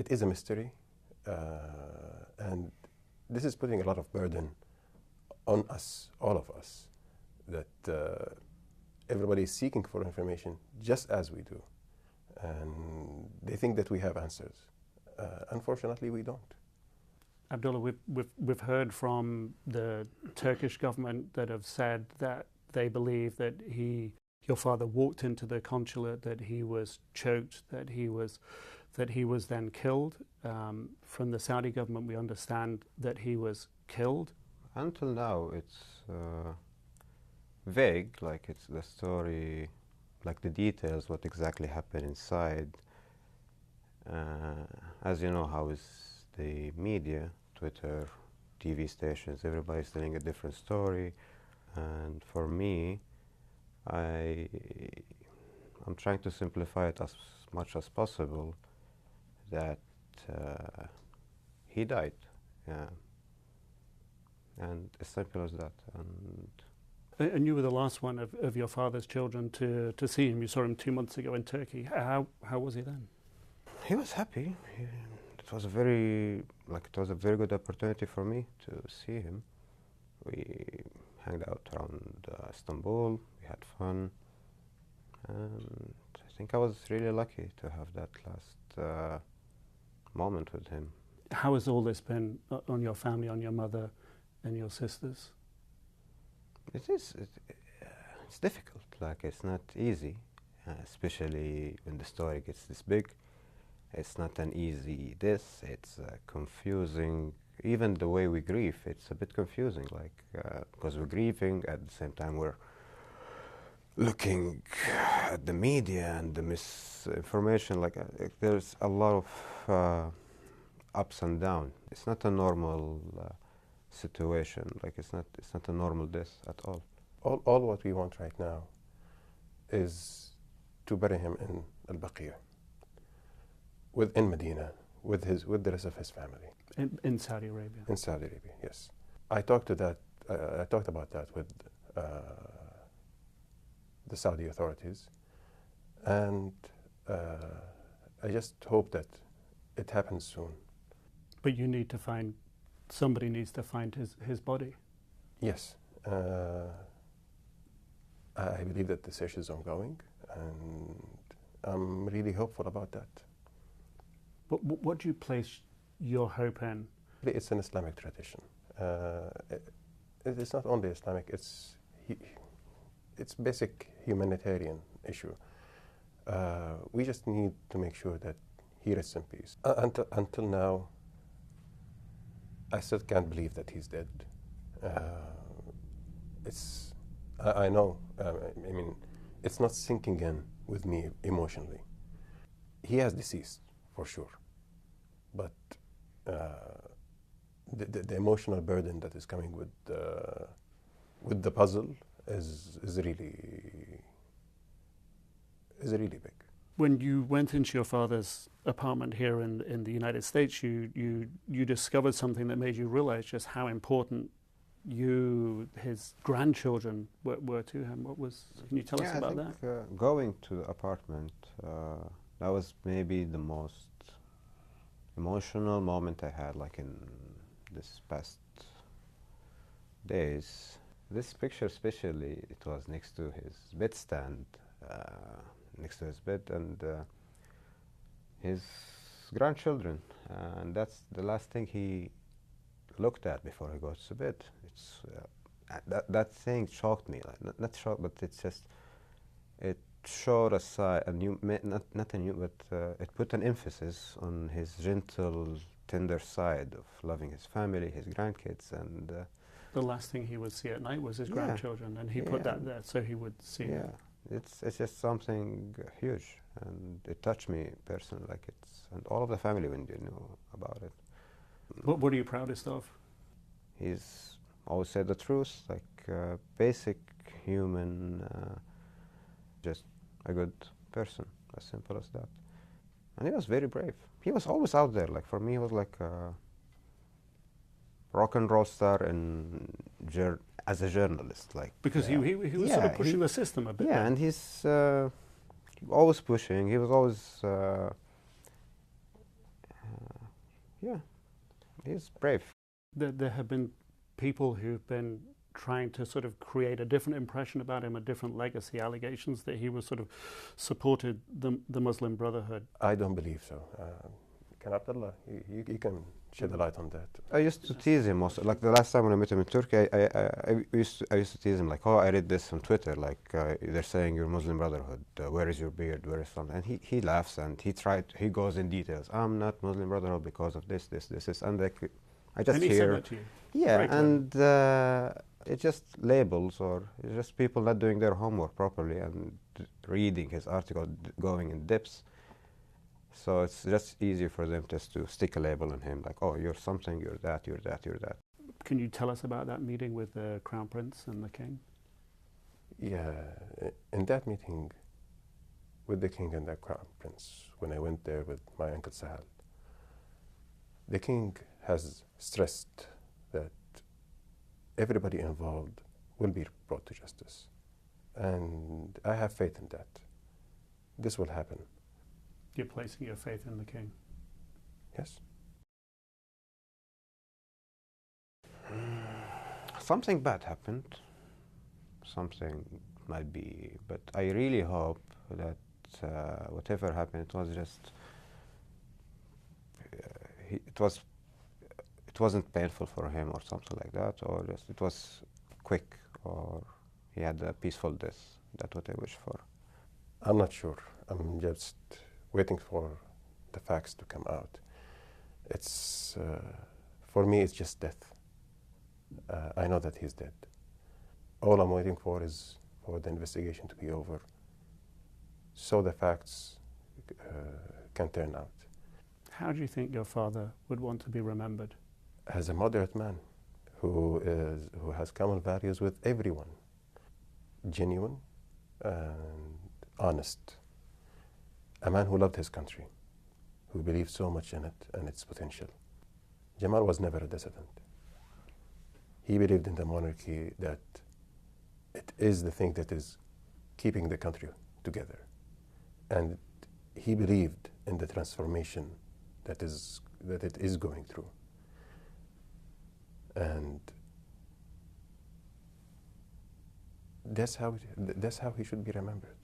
it is a mystery, and this is putting a lot of burden on us, all of us, that everybody is seeking for information just as we do. And they think that we have answers. Unfortunately, we don't. Abdullah, we've heard from the Turkish government that have said that they believe that your father walked into the consulate, that he was choked, that he was then killed. From the Saudi government, we understand that he was killed. Until now, it's vague, like it's the story, like the details, what exactly happened inside. As you know, how is the media, Twitter, TV stations, everybody's telling a different story. And for me, I'm trying to simplify it as much as possible, that he died, yeah. And as simple as that. And you were the last one of your father's children to see him. You saw him 2 months ago in Turkey. How was he then? He was happy. It was a very good opportunity for me to see him. We hung out around Istanbul. We had fun, and I think I was really lucky to have that last moment with him. How has all this been on your family, on your mother and your sisters? It's difficult. Like, it's not easy, especially when the story gets this big. It's not an easy it's confusing. Even the way we grieve, it's a bit confusing, like, because we're grieving, at the same time we're looking at the media and the misinformation. Like, there's a lot of ups and downs. It's not a normal situation. Like, it's not a normal death at all. All what we want right now is to bury him in Al-Baqi', in Medina, with the rest of his family. In Saudi Arabia? In Saudi Arabia, yes. I talked about that with the Saudi authorities, and I just hope that it happens soon. But you need to somebody needs to find his body. Yes. I believe that the search is ongoing, and I'm really hopeful about that. But what do you place your hope in? It's an Islamic tradition. It's not only Islamic, it's basic humanitarian issue. We just need to make sure that he rests in peace. Until now, I still can't believe that he's dead. I know, I mean, it's not sinking in with me emotionally. He has deceased, for sure. But the emotional burden that is coming with the puzzle is really big. When you went into your father's apartment here in the United States, you discovered something that made you realize just how important his grandchildren were to him. Can you tell us about that? Going to the apartment, that was maybe the most emotional moment I had, like, in this past days. This picture especially, it was next to his bedstand, next to his bed, and his grandchildren, and that's the last thing he looked at before he goes to bed. It's that thing shocked me, like, not shocked, but it's just, it showed a side, not a new, but it put an emphasis on his gentle, tender side of loving his family, his grandkids, and the last thing he would see at night was his grandchildren, and he put that there so he would see them. It's just something huge, and it touched me personally, like, and all of the family when they knew about it. What are you proudest of? He's always said the truth, like, basic human, just a good person, as simple as that. And he was very brave. He was always out there. Like, for me, he was like a rock and roll star as a journalist. Like, because he was sort of pushing the system a bit. Yeah, and he's always pushing. He was always Yeah, he's brave. There have been people who've been trying to sort of create a different impression about him, a different legacy, allegations that he was sort of supported the Muslim Brotherhood. I don't believe so. Can Abdullah, you can shed a light on that. I used to tease him also. Like the last time when I met him in Turkey, I used to tease him like, oh, I read this on Twitter, like they're saying you're Muslim Brotherhood. Where is your beard? Where is something? And he laughs and he goes in details. I'm not Muslim Brotherhood because of this, and like, I just and he hear. said that to you. Yeah, and it's just labels, or it's just people not doing their homework properly and reading his article, going in depths. So it's just easier for them just to stick a label on him, like, oh, you're something, you're that, you're that, you're that. Can you tell us about that meeting with the Crown Prince and the King? Yeah, in that meeting with the King and the Crown Prince, when I went there with my Uncle Sahel, the King has stressed that everybody involved will be brought to justice. And I have faith in that. This will happen. You're placing your faith in the King? Yes. Something bad happened. Something might be, but I really hope that whatever happened, it was just, it wasn't painful for him or something like that, or just it was quick, or he had a peaceful death. That's what I wish for. I'm not sure. I'm just waiting for the facts to come out. It's, for me, it's just death. I know that he's dead. All I'm waiting for is for the investigation to be over, so the facts can turn out. How do you think your father would want to be remembered? As a moderate man who has common values with everyone, genuine and honest, a man who loved his country, who believed so much in it and its potential. Jamal was never a dissident. He believed in the monarchy, that it is the thing that is keeping the country together. And he believed in the transformation that it is going through. And that's how he should be remembered.